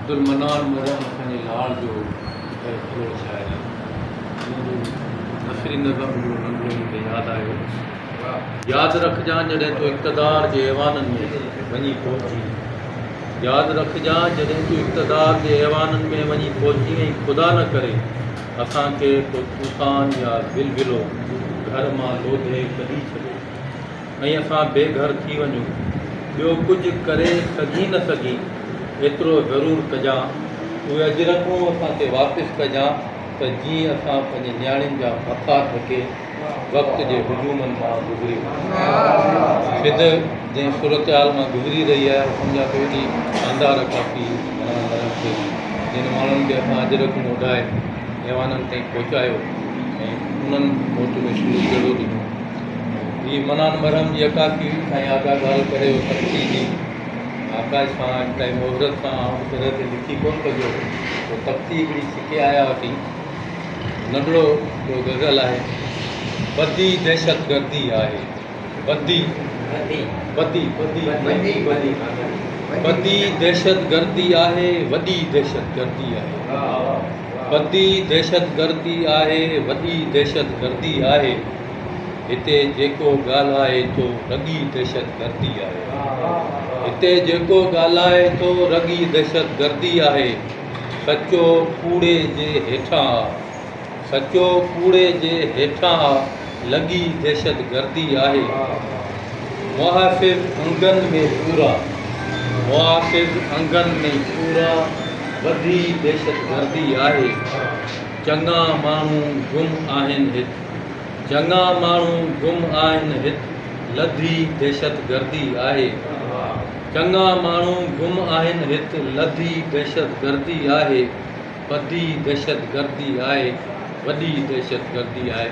अब्दुल मनान मरम असांजे लाड़ जो थोरो शाइर आहे। नसरी नज़म जो नंढो मूंखे यादि आयो। यादि रखजांइ जॾहिं तूं इक़्तिदार जे ऐवाननि में वञी पहुची, यादि रखजांइ जॾहिं तूं इक़्तिदार जे ऐवाननि में वञी पहुची ऐं ख़ुदा न करे असांखे को तूफ़ान या बिलबिलो घर मां लोधे कढी छॾे ऐं असां बेघर थी वञूं। ॿियो कुझु करे सघी न सघी एतिरो ज़रूरु कजांइ, उहे अजरकूं असांखे वापसि कजांइ त जीअं असां पंहिंजे नियाणियुनि जा मथा ढके वक़्त जे हुजूमनि मां गुज़री ख़िद जंहिं सूरत हाल मां गुज़री रही आहे। सम्झा त हेॾी शानदार काफ़ी जिन माण्हुनि खे असां अजरकूं उॾाए ऐवाननि ताईं पहुचायो ऐं उन्हनि मोट में शुरू कहिड़ो ॾिनो। हीअ मनान मरहम जी अकाशी साईं आगा ॻाल्हि करे तख़्ती जी आकाश सां काई मोहरत सां हिक तरह ते लिखी कोन कजो, पोइ तख़्ती हिकिड़ी छिके आया हुआसीं। नंढड़ो जो गज़ल आहे, बदी दहशत गर्दी आहे, बदी बदी बदी बदी दहशत गर्दी आहे, वॾी दहशत गर्दी आहे, बदी दहशत गर्दी आहे, वॾी दहशत गर्दी आहे, हिते जेको ॻाल्हाए थो रॻी दहशत गर्दी आहे, हिते जेको ॻाल्हाए थो रॻी दहशत गर्दी आहे, सचो कूड़े जे हेठां, सचो कूड़े जे हेठां लॻी दहशत गर्दी आहे, मुहाफ़िज़ अंगनि में पूरा, मुहाफ़िज़ अंगनि में पूरा वधी दहशत गर्दी आहे, चङा माण्हू गुम आहिनि हिते, चङा माण्हू गुम आहिनि हिते लधी दहशत गर्दी आहे, चङा माण्हू गुम आहिनि हिते लधी दहशत गर्दी आहे, वधी दहशत गर्दी आहे, वॾी दहशत गर्दी आहे।